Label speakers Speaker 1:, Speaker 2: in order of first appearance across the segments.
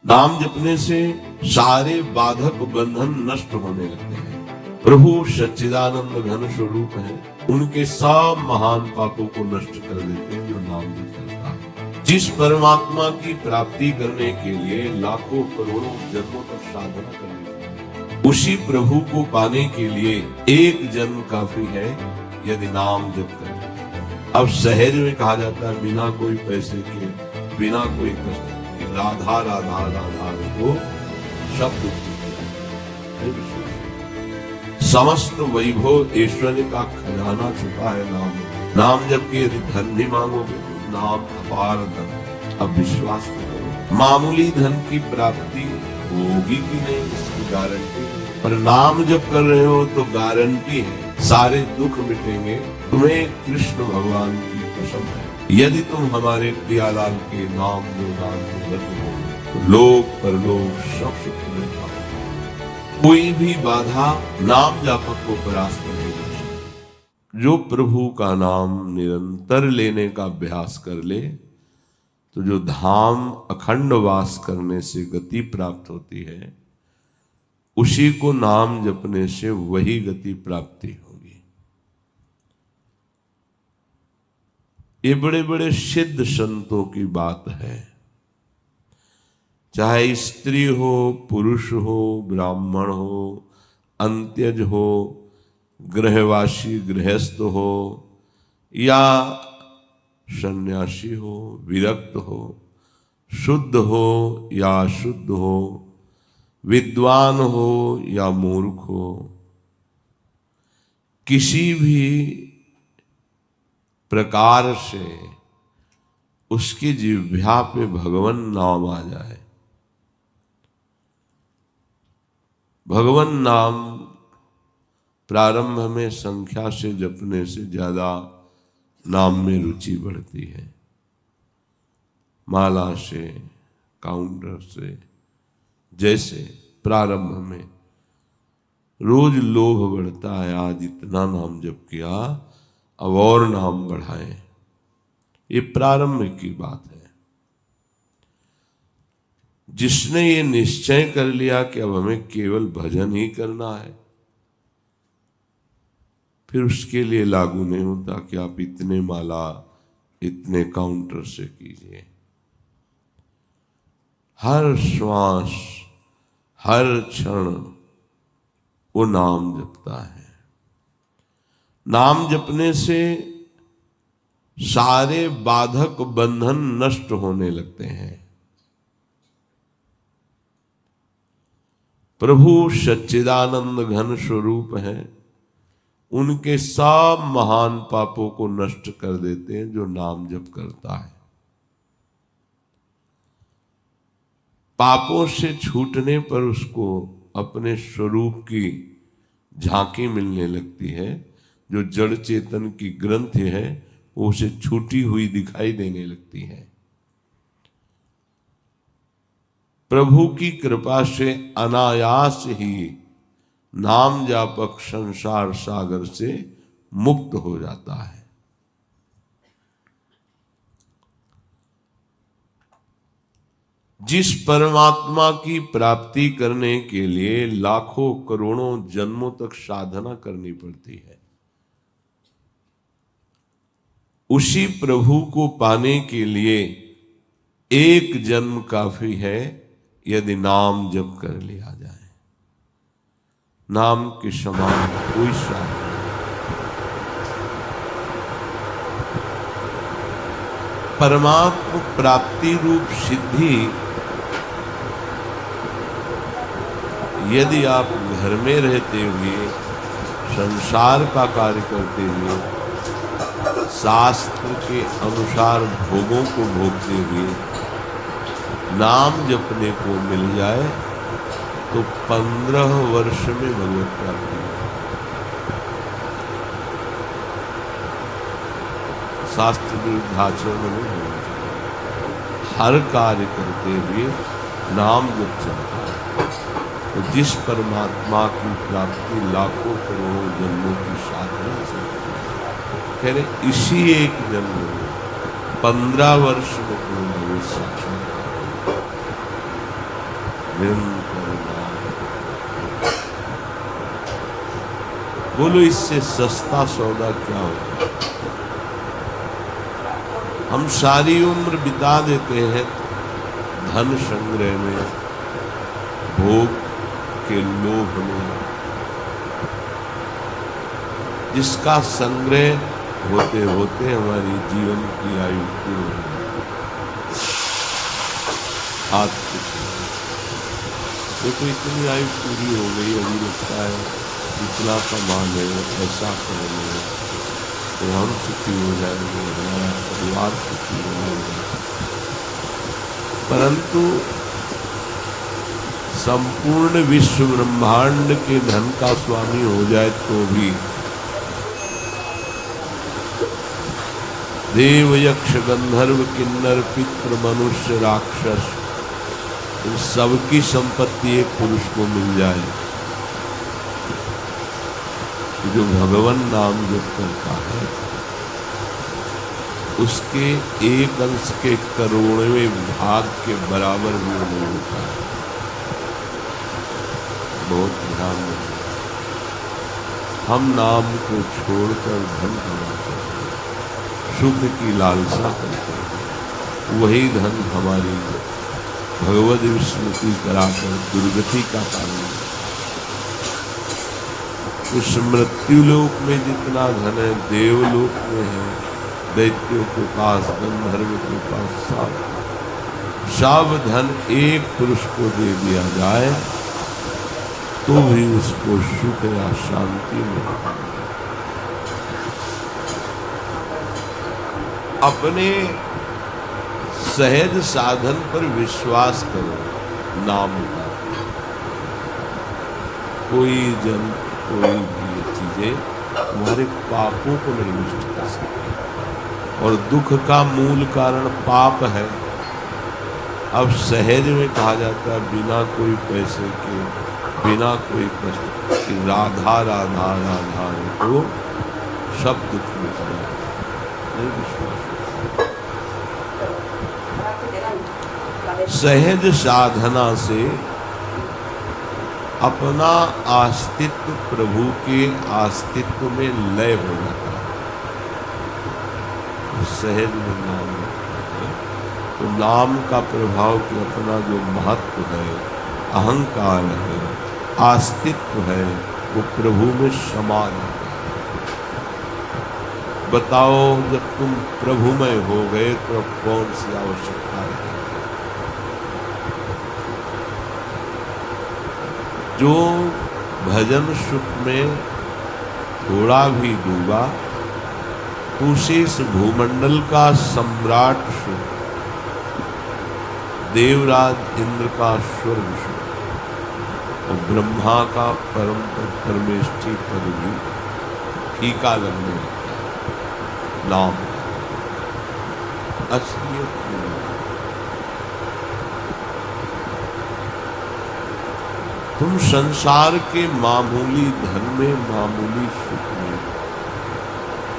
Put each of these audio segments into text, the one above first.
Speaker 1: नाम जपने से सारे बाधक बंधन नष्ट होने लगते हैं। प्रभु सच्चिदानंद घन स्वरूप है, उनके सब महान पापों को नष्ट कर देते हैं जो नाम जप करता है। जिस परमात्मा की प्राप्ति करने के लिए लाखों करोड़ों जन्मों तक साधना करनी है, उसी प्रभु को पाने के लिए एक जन्म काफी है यदि नाम जप कर। अब सहज में कहा जाता है बिना कोई पैसे के, बिना कोई कष्ट के, राधा राधा राधा को शब्द समस्त वैभव ऐश्वर्य का खजाना छुपा है नाम। नाम जब के यदि धन भी मांगोगे तो नाम अपार धन है। अब विश्वास करो, मामूली धन की प्राप्ति होगी कि नहीं इसकी गारंटी नहीं, पर नाम जब कर रहे हो तो गारंटी है सारे दुख मिटेंगे। तुम्हें कृष्ण भगवान की कसम है, यदि तुम हमारे प्रियालाल के नाम जो नाम में लग हो तो लोक परलोक सब सुख में पाओगे। कोई भी बाधा नाम जापक को परास्त नहीं कर सकती। जो प्रभु का नाम निरंतर लेने का अभ्यास कर ले तो जो धाम अखंड वास करने से गति प्राप्त होती है, उसी को नाम जपने से वही गति प्राप्ति होगी। ये बड़े बड़े सिद्ध संतों की बात है, चाहे स्त्री हो, पुरुष हो, ब्राह्मण हो, अंत्यज हो, गृहवासी गृहस्थ हो या सन्यासी हो, विरक्त हो, शुद्ध हो या अशुद्ध हो, विद्वान हो या मूर्ख हो, किसी भी प्रकार से उसकी जिह्वा पे भगवान नाम आ जाए। भगवान नाम प्रारंभ में संख्या से जपने से ज्यादा नाम में रुचि बढ़ती है। माला से, काउंटर से, जैसे प्रारंभ में रोज लोभ बढ़ता है, आज इतना नाम जप किया अब और नाम बढ़ाएं, ये प्रारंभ की बात है। जिसने ये निश्चय कर लिया कि अब हमें केवल भजन ही करना है, फिर उसके लिए लागू नहीं होता कि आप इतने माला इतने काउंटर से कीजिए। हर श्वास हर क्षण वो नाम जपता है। नाम जपने से सारे बाधक बंधन नष्ट होने लगते हैं। प्रभु सच्चिदानंद घन स्वरूप है, उनके सब महान पापों को नष्ट कर देते हैं जो नाम जप करता है। पापों से छूटने पर उसको अपने स्वरूप की झांकी मिलने लगती है। जो जड़ चेतन की ग्रंथि है वो उसे छूटी हुई दिखाई देने लगती है। प्रभु की कृपा से अनायास ही नाम जापक संसार सागर से मुक्त हो जाता है। जिस परमात्मा की प्राप्ति करने के लिए लाखों करोड़ों जन्मों तक साधना करनी पड़ती है, उसी प्रभु को पाने के लिए एक जन्म काफी है यदि नाम जप कर लिया जाए। नाम के समान कोई साधन परमात्मा प्राप्ति रूप सिद्धि यदि आप घर में रहते हुए संसार का कार्य करते हुए शास्त्र के अनुसार भोगों को भोगते हुए नाम जपने को मिल जाए तो 15 वर्ष में भगवत प्राप्ति है। शास्त्र विरुद्ध आचरण में होना चाहिए। हर कार्य करते हुए नाम जप चलता है तो जिस परमात्मा की प्राप्ति लाखों करोड़ों जन्मों की साधना से कह रहे इसी एक जन्म में 15 वर्ष में पूर्ण साक्षात्कार निरंतर नाम। बोलो इससे सस्ता सौदा क्या होगा? हम सारी उम्र बिता देते हैं धन संग्रह में, भोग के लोभ में, जिसका संग्रह होते होते हमारी जीवन की आयु पूर्ण हो जाती है। आज कुछ नहीं, देखो इतनी आयु पूरी हो गई, अभी लगता है इतना कमा ले, ऐसा कर ले तो हम सुखी हो जाएंगे, हमारा परिवार सुखी हो जाएगा। परंतु संपूर्ण विश्व ब्रह्मांड के धन का स्वामी हो जाए तो भी देव, यक्ष, गंधर्व, किन्नर, पितृ, मनुष्य, राक्षस, इन सबकी संपत्ति एक पुरुष को मिल जाए जो भगवान नाम जप करता है, उसके एक अंश के करोड़वें भाग के बराबर भी नहीं होता है। बहुत ध्यान रखें, हम नाम को छोड़कर धन कमाते हैं, सुख की लालसा करते हैं, वही धन हमारी भगवद विस्मृति कराकर दुर्गति का कारण है। उस मृत्यु लोक में जितना धन है, देवलोक में है, दैत्यों के पास, गंधर्व के पास सब धन एक पुरुष को दे दिया जाए तो भी उसको सुख या शांति मिलती है। अपने सहज साधन पर विश्वास करो, नाम का। कोई जन, कोई भी ये चीजें तुम्हारे पापों को नहीं नष्ट कर सकती, और दुख का मूल कारण पाप है। अब सहज में कहा जाता है बिना कोई पैसे के, बिना कोई कष्ट कि राधा राधा राधा तो सब दुख मिट जाए, नहीं विश्वास। सहज साधना से अपना अस्तित्व प्रभु के अस्तित्व में लय हो जाता है। सहज में नाम है तो नाम का प्रभाव कि अपना जो महत्व है, अहंकार है, अस्तित्व है, वो प्रभु में समा जाता है। बताओ जब तुम प्रभुमय हो गए तो अब कौन सी आवश्यकता है? जो भजन सुख में थोड़ा भी डूबा तो उसे इस भूमंडल का सम्राट सुख, देवराज इंद्र का स्वर्ग सुख और ब्रह्मा का परम पद परमेष्ठी पद भी फीका लगने लगता है। नाम असलियत में तुम संसार के मामूली धन में, मामूली सुख में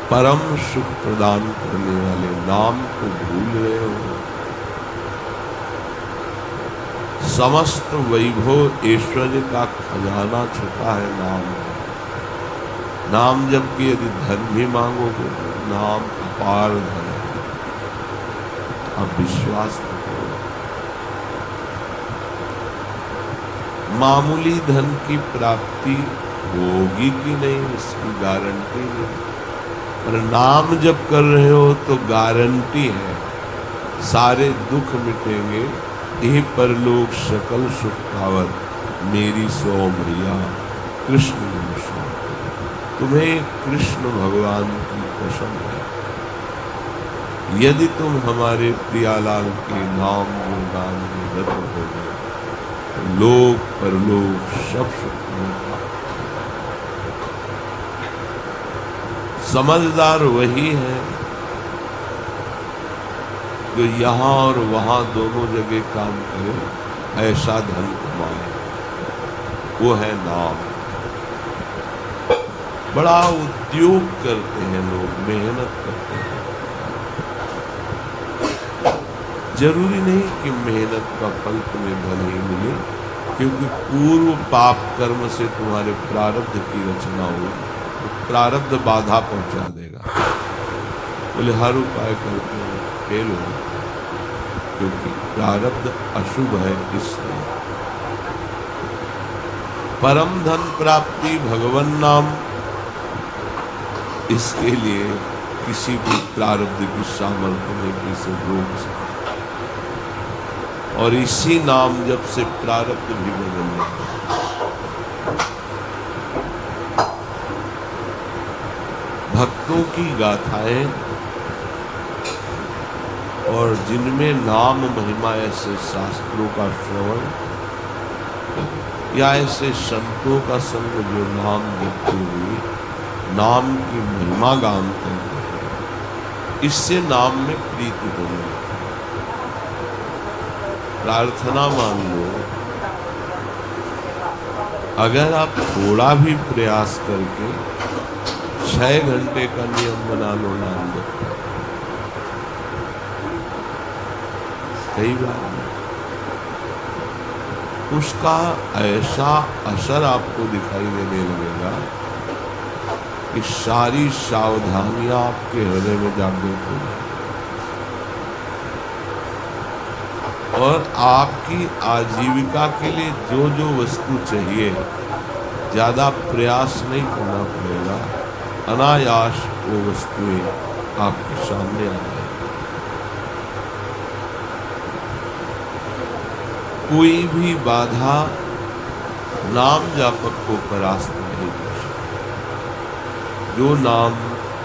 Speaker 1: परम सुख प्रदान करने वाले नाम को भूल रहे हो। समस्त वैभव ऐश्वर्य का खजाना छुपा है नाम में। नाम जबकि यदि धन भी मांगोगे, नाम अपार धन है। अब विश्वास न करो। मामूली धन की प्राप्ति होगी कि नहीं इसकी गारंटी नहीं, पर नाम जब कर रहे हो तो गारंटी है सारे दुख मिटेंगे। ये परलोक सकल सुख पावत मेरी सो मैया कृष्ण निमिषा। तुम्हें कृष्ण भगवान की कसम है, यदि तुम हमारे प्रियालाल के नाम गुणगान में रत हो गए तो लोक परलोक सब सुख मिलता। समझदार वही है जो यहाँ और वहाँ दोनों जगह काम करे, ऐसा धन कमाए। वो है नाम। बड़ा उद्योग करते हैं लोग, मेहनत करते हैं। जरूरी नहीं कि मेहनत का फल तुम्हें भले ही मिले, क्योंकि पूर्व पाप कर्म से तुम्हारे प्रारब्ध की रचना हुई, तो प्रारब्ध बाधा पहुंचा देगा। बोले हर उपाय करके फेल हो, क्योंकि प्रारब्ध अशुभ है। इसलिए परम धन प्राप्ति भगवान नाम, इसके लिए किसी भी प्रारब्ध की सामर्थ्य में किसे रोक सके। और इसी नाम जब से प्रारब्ध भी बदल जाता है। भक्तों की गाथाएं और जिनमें नाम महिमा, ऐसे शास्त्रों का श्रवण या ऐसे संतों का संग जो नाम जपते हुए नाम की महिमा गान करते हैं, इससे नाम में प्रीति होने लगती है। प्रार्थना मान लो, अगर आप थोड़ा भी प्रयास करके 6 घंटे का नियम बना लो नाम जप का, कई बार उसका ऐसा असर आपको दिखाई देने लगेगा कि सारी सावधानियां आपके हृदय में जागृत हो जाएगी और आपकी आजीविका के लिए जो जो वस्तु चाहिए, ज्यादा प्रयास नहीं करना पड़ेगा, अनायास वो वस्तुएं आपके सामने आ जाएगी। कोई भी बाधा नाम जापक को परास्त नहीं कर सकती। जो नाम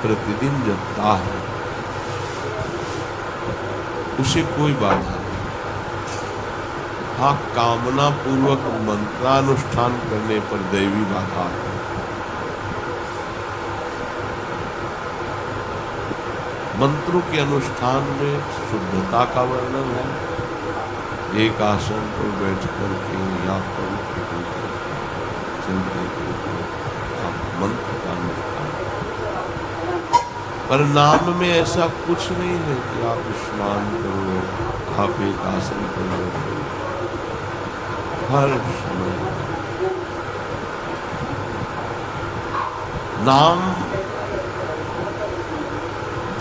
Speaker 1: प्रतिदिन जपता है उसे कोई बाधा नहीं। हाँ, कामना पूर्वक मंत्रानुष्ठान करने पर दैवी बाधा आती है। मंत्रों के अनुष्ठान में शुद्धता का वर्णन है। एक आसन पर बैठ करके या पवित्र होकर चलते फिरते आप मंत्र का अनुष्ठान। पर नाम में ऐसा कुछ नहीं है कि आप स्नान करो, आप एक आसन पर बैठो। हर समय नाम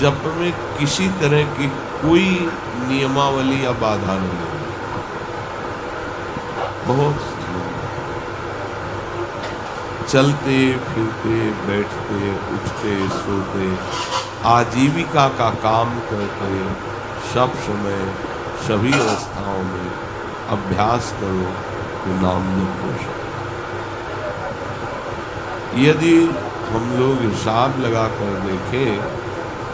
Speaker 1: जप में किसी तरह की कोई नियमावली या बाधा नहीं है। बहुत चलते फिरते बैठते उठते सोते आजीविका का काम करते सब समय सभी अवस्थाओं में अभ्यास करो तो नाम जप हो सकता। यदि हम लोग हिसाब लगा कर देखें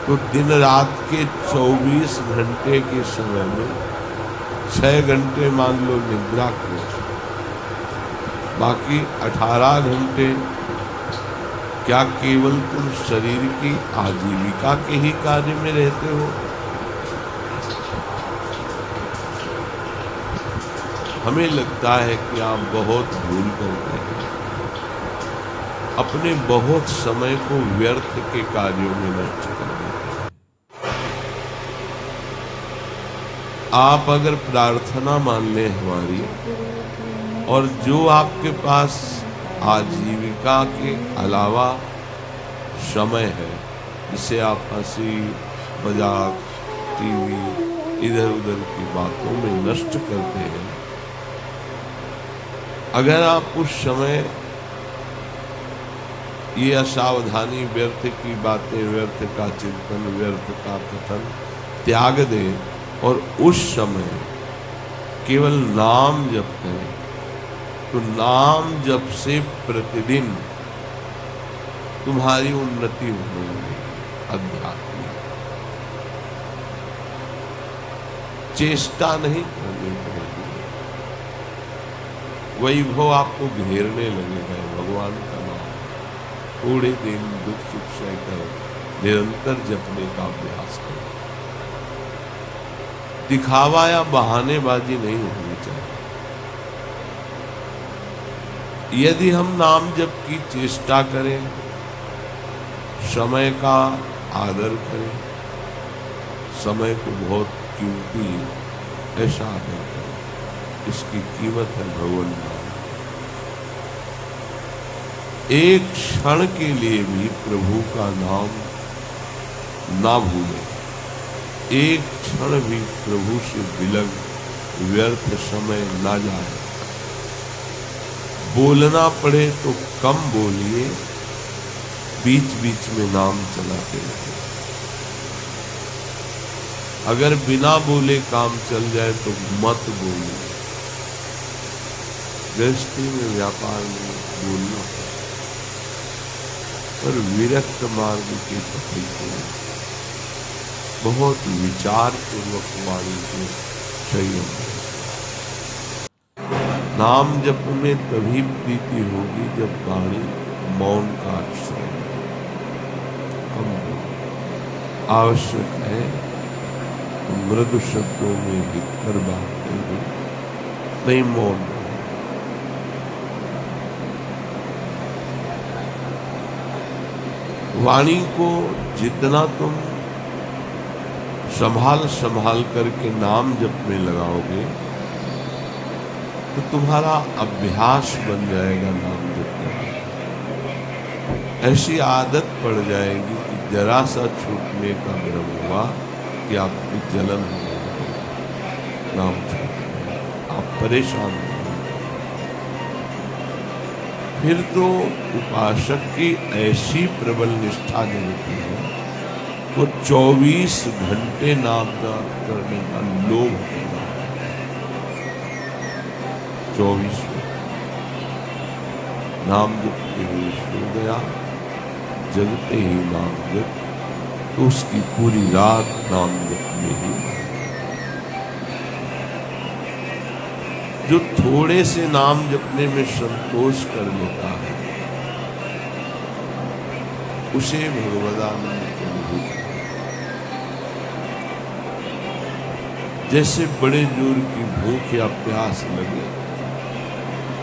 Speaker 1: तो दिन रात के 24 घंटे के समय में 6 घंटे मान लो निद्रा करो, बाकी 18 घंटे क्या केवल तुम शरीर की आजीविका के ही कार्य में रहते हो? हमें लगता है कि आप बहुत भूल करते हैं, अपने बहुत समय को व्यर्थ के कार्यों में नष्ट कर देते हैं। आप अगर प्रार्थना मान लें हमारी, और जो आपके पास आजीविका के अलावा समय है, जिसे आप हंसी मजाक टीवी इधर उधर की बातों में नष्ट करते हैं, अगर आप उस समय ये असावधानी, व्यर्थ की बातें, व्यर्थ का चिंतन, व्यर्थ का कथन त्याग दें और उस समय केवल नाम जप करें, तो नाम जप से प्रतिदिन तुम्हारी उन्नति होगी। आध्यात्मिक चेष्टा नहीं करनी पड़ेगी, वैभव आपको घेरने लगेगा। भगवान का नाम थोड़े दिन दुख सुख सहकर निरंतर जपने का अभ्यास करें। दिखावा या बहानेबाजी नहीं होनी चाहिए। यदि हम नाम जप की चेष्टा करें, समय का आदर करें, समय को बहुत कीमती ऐसा आदर करें, इसकी कीमत है भगवान नाम। एक क्षण के लिए भी प्रभु का नाम ना भूले, एक क्षण भी प्रभु से बिलग व्यर्थ समय ना जाए। बोलना पड़े तो कम बोलिए, बीच बीच में नाम चलाते रहिए। अगर बिना बोले काम चल जाए तो मत बोलिए। गृहस्थी में, व्यापार में बोलना पर विरक्त मार्ग के पति को बहुत विचार पूर्वक वाणी को संयम। नाम जप में तभी प्रीति होगी जब वाणी मौन का आश्रय कम हो। आवश्यक है मृदु शब्दों में हितकर बात करें, नहीं मौन। वाणी को जितना तुम संभाल संभाल करके नाम जप में लगाओगे तो तुम्हारा अभ्यास बन जाएगा नाम जप करने। ऐसी आदत पड़ जाएगी कि जरा सा छूटने का भ्रम हुआ कि आपकी जलन होने लगेगी, नाम छूटने आप परेशान हो। फिर तो उपासक की ऐसी प्रबल निष्ठा जगती है, वो 24 घंटे नाम जाप करने का लोभ होगा। 24 नाम जपते हुए सो गया, जगते ही नाम जप, तो उसकी पूरी रात नाम जप में ही। जो थोड़े से नाम जपने में संतोष कर लेता है उसे भगवदानंद की अनुभूति। जैसे बड़े जोर की भूख या प्यास लगे,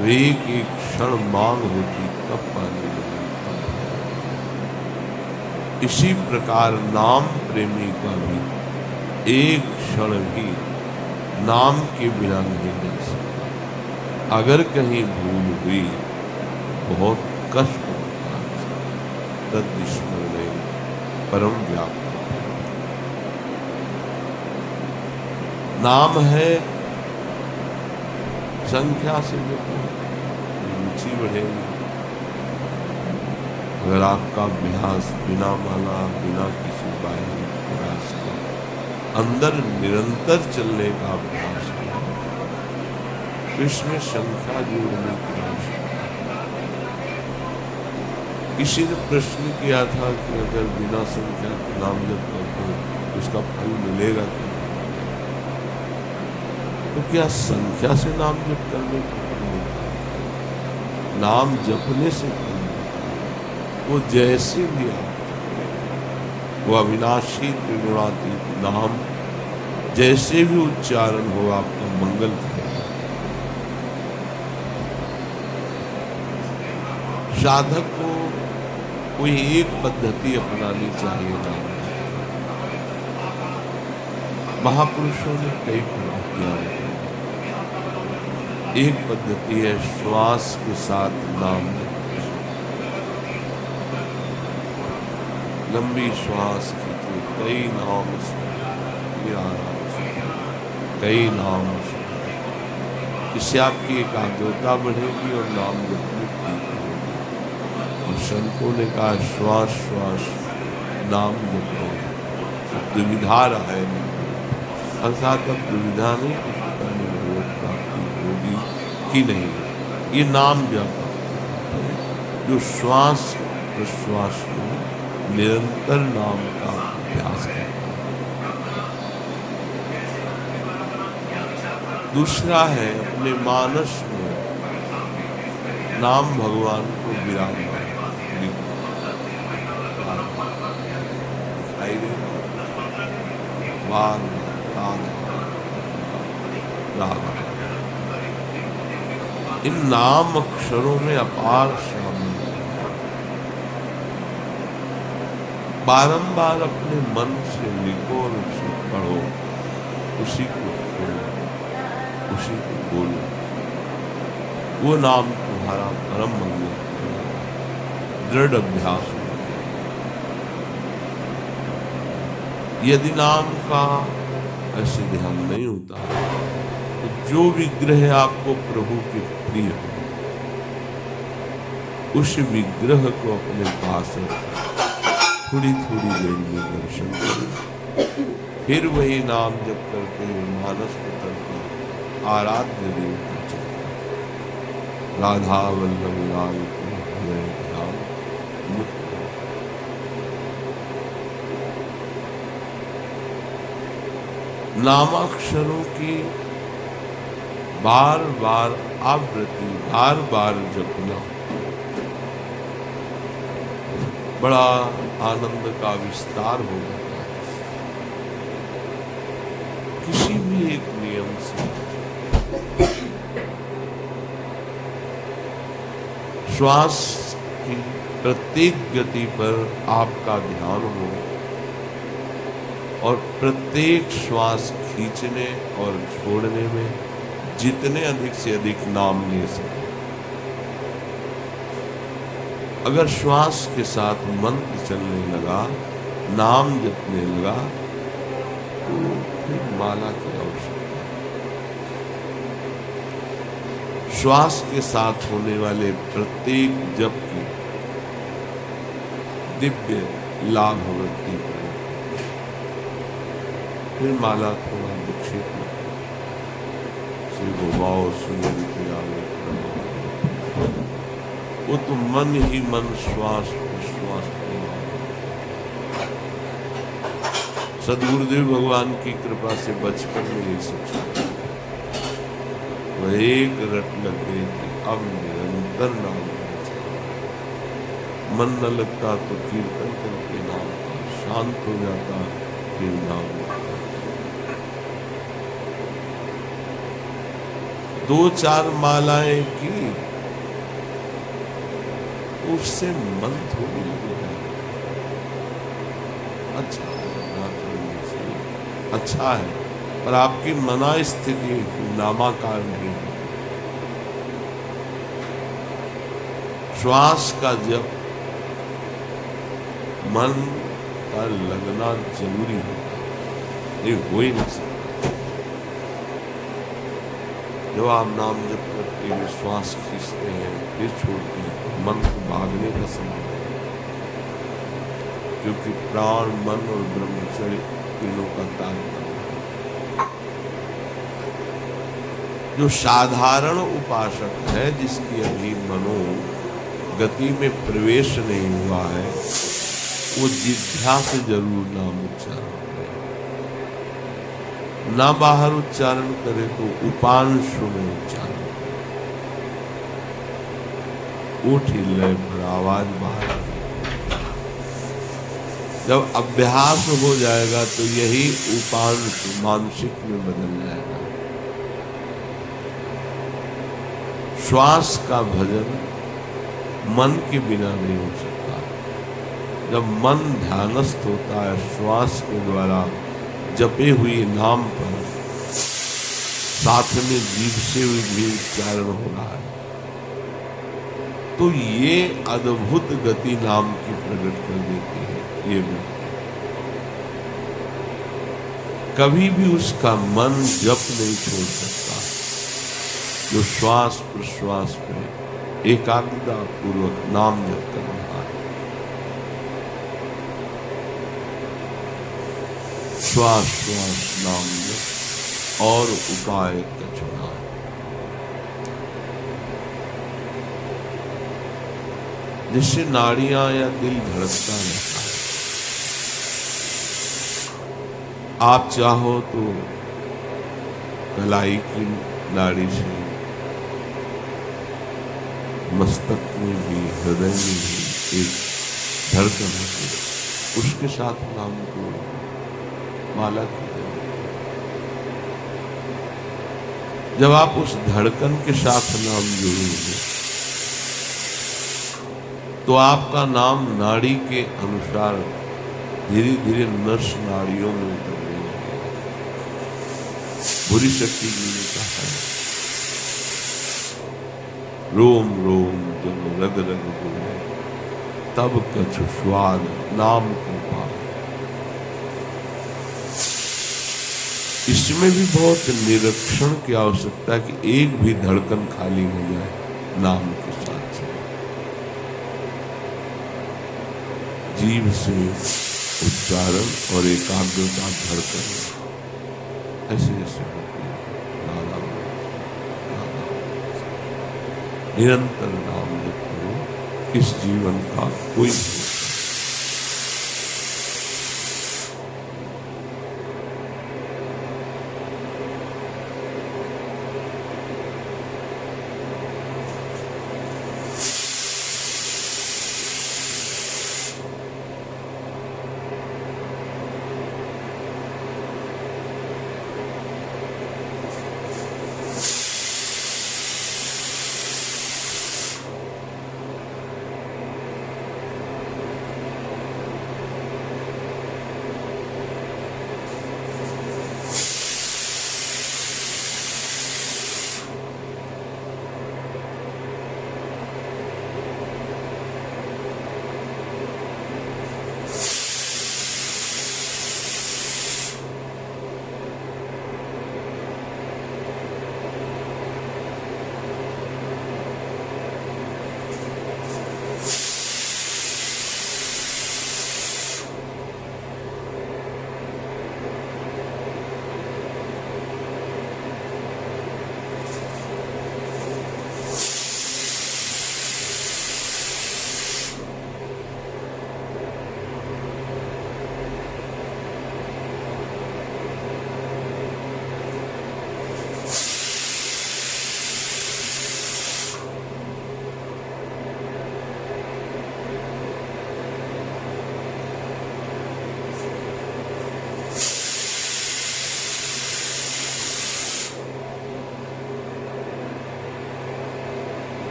Speaker 1: वे एक एक क्षण मांग होती कब पानी लगे। इसी प्रकार नाम प्रेमी का भी एक क्षण भी नाम के बिना नहीं जा सकता। अगर कहीं भूल हुई बहुत कष्ट होता है। तद्स्मरणे परम व्यापक नाम है। संख्या से जो रुचि बढ़ेगी। अगर आपका अभ्यास बिना माला, बिना किसी बाहरी प्रयास के अंदर निरंतर चलने का अभ्यास है, इसमें संख्या जोड़ने की आवश्यकता। किसी ने प्रश्न किया था कि अगर बिना संख्या के नाम जप करते हो उसका फल मिलेगा क्या? तो क्या संख्या से नाम जप करने को फल मिलता है? नाम जपने से फल मिलता है। वो जैसे भी आप वो अविनाशी त्रिगुणातीत नाम जैसे भी उच्चारण हो आपका मंगल करेगा। साधक को कोई एक पद्धति अपनानी चाहिए नाम। महापुरुषों ने कई पद्धतियां बताई। एक पद्धति है श्वास के साथ नाम, लंबी श्वास खींचो, कई नाम कई नाम। इससे आपकी एकाग्रता बढ़ेगी और नाम जपने की होगी। और संतों ने कहा श्वास श्वास नाम जपो, दुविधा रहे नहीं। अर्थात अब दुविधा नहीं कि पता नहीं भगवत प्राप्ति होगी कि नहीं। ये नाम जप जो श्वास प्रश्वास में निरंतर नाम का अभ्यास करता है। दूसरा है अपने मानस में नाम भगवान को विराजमान दिखाई दे रहा। राधा इन नाम अक्षरों में अपार शामिल। बारंबार अपने मन से लिखो और उसे पढ़ो, उसी को सुनो, उसी को बोलो। वो नाम तुम्हारा परम मंगल करेगा। दृढ़ अभ्यास हो। यदि नाम का ऐसे ध्यान नहीं होता तो जो विग्रह आपको प्रभु के प्रिय हो उस विग्रह को अपने पास रखें, थोड़ी थोड़ी देर में दर्शन करें, फिर वही नाम जप करते हुए मानस को करके आराध्य देवता चलता। राधा वल्लभ लाल को हृदय ध्यान मुक्त। नामाक्षरों की बार बार आवृत्ति, बार बार जपना बड़ा आनंद का विस्तार हो जाता है। किसी भी एक नियम से श्वास की प्रत्येक गति पर आपका ध्यान हो और प्रत्येक श्वास खींचने और छोड़ने में जितने अधिक से अधिक नाम ले सके। अगर श्वास के साथ मंत्र चलने लगा, नाम जपने लगा, तो फिर माला की आवश्यकता। श्वास के साथ होने वाले प्रत्येक जप की दिव्य लाभ वृत्ति करें। फिर माला थोड़ा विक्षेप में श्री गोवाओ सुंदर वो तो मन ही मन श्वास विश्वास। सदगुरुदेव भगवान की कृपा से बचपन में ये शिक्षा वह एक रट लग गई थी। अब निरंतर नाम मन न लगता तो कीर्तन करके नाम शांत हो जाता, फिर नाम। 2-4 मालाएं की उससे मन थोड़ी लगेगा। अच्छा है पर आपकी मना स्थिति नामाकार नहीं है। श्वास का जप मन का लगना जरूरी है, ये हो ही नहीं सकता। जब आप नाम जप करते हुए श्वास खींचते हैं फिर छोड़ते हैं तो मन को भागने का समय है, क्योंकि प्राण मन और ब्रह्मचर्य तीनों का त्याग करना है। जो साधारण उपासक है जिसकी अभी मनो गति में प्रवेश नहीं हुआ है वो जिह्वा से जरूर नाम उच्चारण करे। ना बाहर उच्चारण करे तो उपांशु में उच्चारण करे। उठ लय पर आवाज बाहर। जब अभ्यास हो जाएगा तो यही उपांशु मानसिक में बदल जाएगा। श्वास का भजन मन के बिना नहीं हो सकता। जब मन ध्यानस्थ होता है श्वास के द्वारा जपे हुए नाम पर, साथ में जीभ से भी उच्चारण हो रहा है, तो ये अद्भुत गति नाम की प्रकट कर देती है। ये कभी भी उसका मन जप नहीं छोड़ सकता जो श्वास प्रश्वास में एकाग्रता पूर्वक नाम जप कर रहा है। श्वास श्वास नाम जप और उपाय का चुनाव। जिससे नाड़ियां या दिल धड़कता रहता है। आप चाहो तो कलाई की नाड़ी से मस्तक में भी हृदय में भी एक धड़कन होती है, उसके साथ नाम को माला की। जब आप उस धड़कन के साथ नाम जोड़ेंगे तो आपका नाम नाड़ी के अनुसार धीरे धीरे नस नाड़ियों में उतरने लगेगा। बुरी शक्ति की ने कहा है, रोम रोम जब रग रग बोले, तब कछु स्वाद नाम को पावे। इसमें भी बहुत निरीक्षण की आवश्यकता है कि एक भी धड़कन खाली हो जाए नाम के साथ से। जीव से उच्चारण और एकाग्रता धड़कन ऐसे ऐसे होते हैं। राधा राधा निरंतर नाम जप करो, इस जीवन का कोई